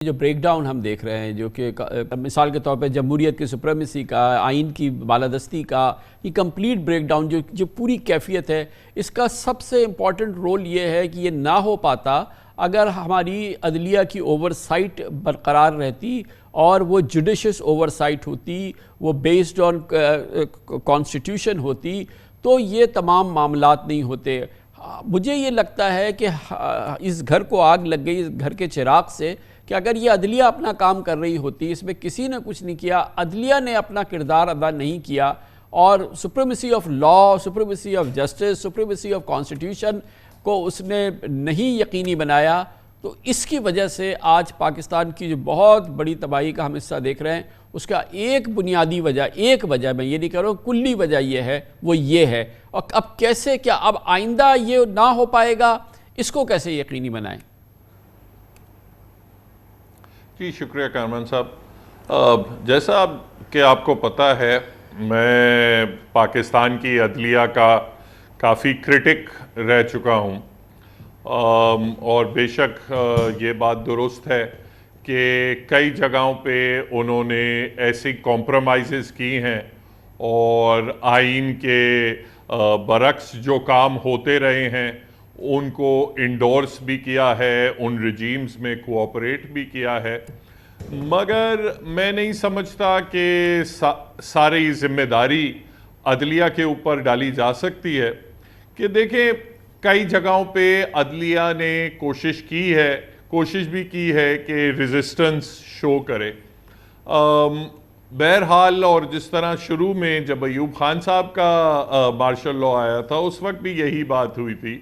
جو break down ہم دیکھ رہے ہیں، جو کہ مثال کے طور پہ جمہوریت کی سپریمیسی کا، آئین کی بالادستی کا، یہ کمپلیٹ بریک ڈاؤن جو پوری کیفیت ہے، اس کا سب سے امپورٹنٹ رول یہ ہے کہ یہ نہ ہو پاتا اگر ہماری عدلیہ کی اوور سائٹ برقرار رہتی اور وہ جوڈیشس اوور سائٹ ہوتی، وہ بیسڈ آن کانسٹیٹیوشن ہوتی، تو یہ تمام معاملات نہیں ہوتے۔ مجھے یہ لگتا ہے کہ اس گھر کو آگ لگ گئی اس گھر کے چراغ سے، کہ اگر یہ عدلیہ اپنا کام کر رہی ہوتی، اس میں کسی نے کچھ نہیں کیا، عدلیہ نے اپنا کردار ادا نہیں کیا، اور supremacy of law, supremacy of justice, supremacy of constitution کو اس نے نہیں یقینی بنایا، تو اس کی وجہ سے آج پاکستان کی جو بہت بڑی تباہی کا ہم حصہ دیکھ رہے ہیں، اس کا ایک بنیادی وجہ، ایک وجہ، میں یہ نہیں کہہ رہا ہوں، کلی وجہ یہ ہے، وہ یہ ہے۔ اور اب کیسے، کیا اب آئندہ یہ نہ ہو پائے گا، اس کو کیسے یقینی بنائیں؟ جی شکریہ کامران صاحب۔ جیسا کہ آپ کو پتہ ہے، میں پاکستان کی عدلیہ کا کافی کرٹک رہ چکا ہوں، اور بے شک یہ بات درست ہے کہ کئی جگہوں پہ انہوں نے ایسی کمپرومائزز کی ہیں، اور آئین کے برعکس جو کام ہوتے رہے ہیں ان کو انڈورس بھی کیا ہے، ان رجیمز میں کوآپریٹ بھی کیا ہے، مگر میں نہیں سمجھتا کہ ساری ذمہ داری عدلیہ کے اوپر ڈالی جا سکتی ہے۔ کہ دیکھیں، کئی جگہوں پہ عدلیہ نے کوشش بھی کی ہے کہ ریزسٹنس شو کرے۔ بہرحال، اور جس طرح شروع میں جب ایوب خان صاحب کا مارشل لا آیا تھا، اس وقت بھی یہی بات ہوئی تھی۔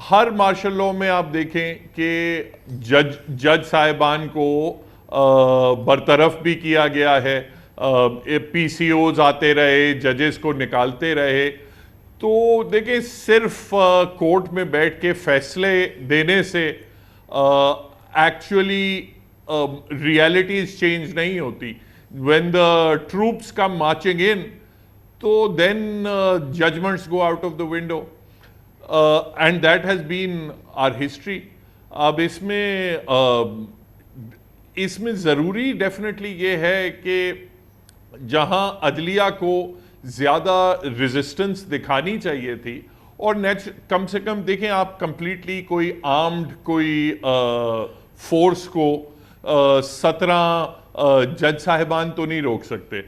ہر مارشل لا میں آپ دیکھیں کہ جج صاحبان کو برطرف بھی کیا گیا ہے، پی سی اوز آتے رہے، ججز کو نکالتے رہے۔ تو دیکھیں، صرف کورٹ میں بیٹھ کے فیصلے دینے سے ایکچولی ریالٹیز چینج نہیں ہوتی۔ when the troops come marching in, تو then judgments go out of the window, and that has been our history. اب اس میں ضروری ڈیفینیٹلی یہ ہے کہ جہاں عدلیہ کو زیادہ ریزسٹنس دکھانی چاہیے تھی، اور کم سے کم دیکھیں، آپ کمپلیٹلی کوئی آرمڈ کوئی فورس کو 17 جج صاحبان تو نہیں روک سکتے،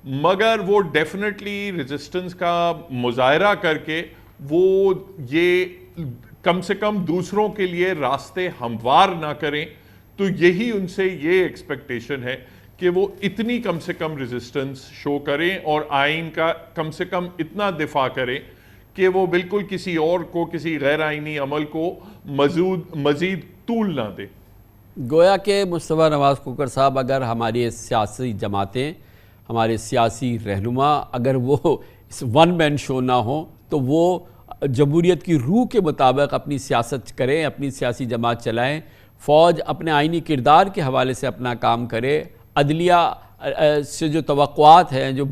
مگر وہ ڈیفینیٹلی ریزسٹنس کا مظاہرہ کر کے وہ یہ کم سے کم دوسروں کے لیے راستے ہموار نہ کریں۔ تو یہی ان سے یہ ایکسپیکٹیشن ہے کہ وہ اتنی کم سے کم ریزسٹنس شو کریں، اور آئین کا کم سے کم اتنا دفاع کریں کہ وہ بالکل کسی اور کو، کسی غیر آئینی عمل کو مزید طول نہ دے۔ گویا کہ مصطفیٰ نواز کھوکھر صاحب، اگر ہماری سیاسی جماعتیں، ہمارے سیاسی رہنما، اگر وہ اس ون مین شو نہ ہوں، تو وہ جمہوریت کی روح کے مطابق اپنی سیاست کریں، اپنی سیاسی جماعت چلائیں، فوج اپنے آئینی کردار کے حوالے سے اپنا کام کرے، عدلیہ سے جو توقعات ہیں، جو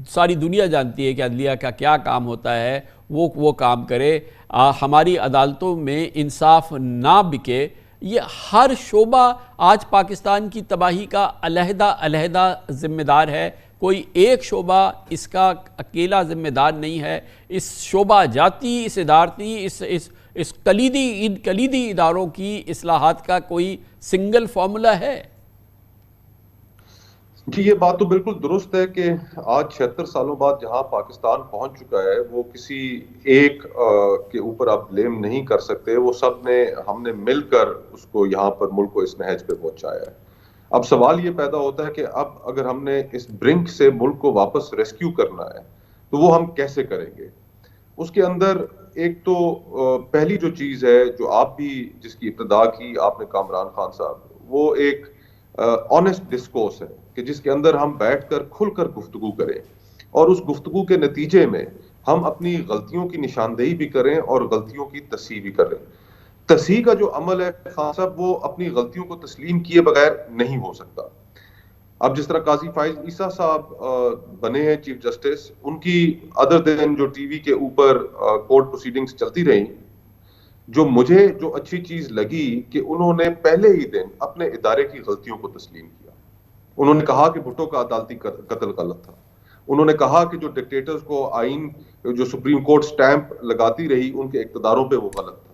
ساری دنیا جانتی ہے کہ عدلیہ کا کیا کام ہوتا ہے، وہ کام کرے، ہماری عدالتوں میں انصاف نہ بکے۔ یہ ہر شعبہ آج پاکستان کی تباہی کا علیحدہ ذمہ دار ہے، کوئی ایک شعبہ اس کا اکیلا ذمہ دار نہیں ہے۔ اس شعبہ جاتی، اس ادارتی، اس کلیدی اداروں کی اصلاحات کا کوئی سنگل فارمولا ہے؟ جی، یہ بات تو بالکل درست ہے کہ آج 76 سالوں بعد جہاں پاکستان پہنچ چکا ہے، وہ کسی ایک کے اوپر آپ بلیم نہیں کر سکتے، وہ ہم نے مل کر اس کو یہاں پر ملک کو اس نہج پہ پہنچایا ہے۔ اب سوال یہ پیدا ہوتا ہے کہ اب اگر ہم نے اس برنک سے ملک کو واپس ریسکیو کرنا ہے تو وہ ہم کیسے کریں گے؟ اس کے اندر ایک تو پہلی جو چیز ہے، جو آپ بھی جس کی ابتدا کی آپ نے کامران خان صاحب، وہ ایک آنیسٹ ڈسکورس ہے کہ جس کے اندر ہم بیٹھ کر کھل کر گفتگو کریں، اور اس گفتگو کے نتیجے میں ہم اپنی غلطیوں کی نشاندہی بھی کریں اور غلطیوں کی تصحیح بھی کریں۔ تصحیح کا جو عمل ہے خان صاحب، وہ اپنی غلطیوں کو تسلیم کیے بغیر نہیں ہو سکتا۔ اب جس طرح قاضی فائز عیسیٰ صاحب بنے ہیں چیف جسٹس، ان کی ادر دین جو ٹی وی کے اوپر کورٹ پروسیڈنگز چلتی رہیں، جو مجھے جو اچھی چیز لگی کہ انہوں نے پہلے ہی دن اپنے ادارے کی غلطیوں کو تسلیم کیا. انہوں نے کہا کہ بھٹو کا عدالتی قتل غلط تھا. انہوں نے کہا کہ جو ڈکٹیٹرز کو آئین جو سپریم کورٹ سٹیمپ لگاتی رہی ان کے اقتداروں پہ وہ غلط تھا.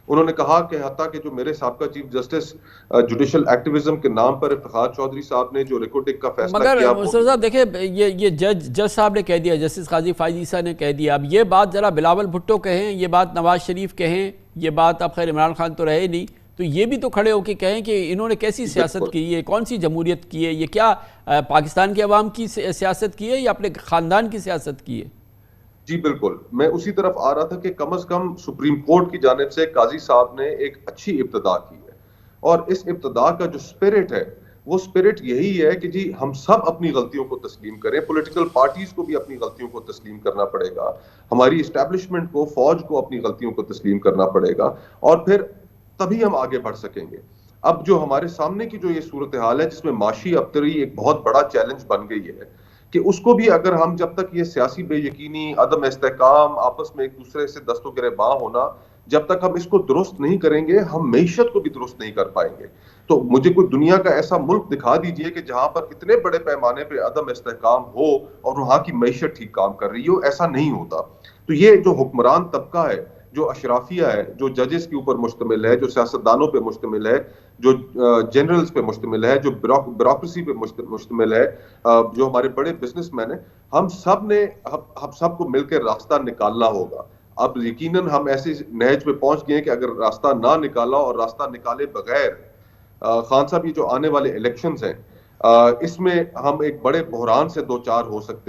انہوں نے کہا کہ حتیٰ کہ جو میرے سابقہ چیف جسٹس جوڈیشل ایکٹیویزم کے نام پر افتخار چودھری صاحب نے جو ریکوٹک کا فیصلہ کیا, مگر مصطفیٰ صاحب دیکھیں یہ جج صاحب نے کہہ دیا, جسٹس قاضی فائز عیسیٰ نے کہہ دیا. اب یہ بات ذرا بلاول بھٹو کہیں, یہ بات نواز شریف کہیں, یہ بات اب خیر عمران خان تو رہے نہیں, تو یہ بھی تو کھڑے ہو کے کہیں کہ انہوں نے کیسی سیاست کی ہے, کون سی جمہوریت کی ہے, یہ کیا پاکستان کے عوام کی سیاست کی ہے یا اپنے خاندان کی سیاست کی ہے؟ جی بالکل, میں اسی طرف آ رہا تھا کہ کم از کم سپریم کورٹ کی جانب سے قاضی صاحب نے ایک اچھی ابتدا کی ہے, اور اس ابتدا کا جو سپرٹ ہے وہ سپرٹ یہی ہے کہ جی ہم سب اپنی غلطیوں کو تسلیم کریں. پولیٹیکل پارٹیز کو بھی اپنی غلطیوں کو تسلیم کرنا پڑے گا, ہماری اسٹیبلشمنٹ کو, فوج کو اپنی غلطیوں کو تسلیم کرنا پڑے گا, اور پھر تبھی ہم آگے بڑھ سکیں گے. اب جو ہمارے سامنے کی جو یہ صورتحال ہے جس میں معاشی ابتری ایک بہت بڑا چیلنج بن گئی ہے, کہ اس کو بھی اگر ہم جب تک یہ سیاسی بے یقینی, عدم استحکام, آپس میں ایک دوسرے سے دست و گریباں ہونا, جب تک ہم اس کو درست نہیں کریں گے ہم معیشت کو بھی درست نہیں کر پائیں گے. تو مجھے کوئی دنیا کا ایسا ملک دکھا دیجئے کہ جہاں پر اتنے بڑے پیمانے پہ عدم استحکام ہو اور وہاں کی معیشت ٹھیک کام کر رہی ہو. ایسا نہیں ہوتا. تو یہ جو حکمران طبقہ ہے, جو اشرافیہ ہے, جو ججز کے اوپر مشتمل ہے, جو سیاستدانوں پہ مشتمل ہے, جو جنرلز پہ مشتمل ہے, جو بیوروکریسی پہ مشتمل ہے, جو ہمارے بڑے بزنس مین ہیں, ہم سب کو مل کے راستہ نکالنا ہوگا. اب یقیناً ہم ایسی نہج پہ پہنچ گئے ہیں کہ اگر راستہ نہ نکالا اور راستہ نکالے بغیر, خان صاحب یہ جو آنے والے الیکشنز ہیں اس میں ہم ایک بڑے بحران سے دو چار ہو سکتے ہیں.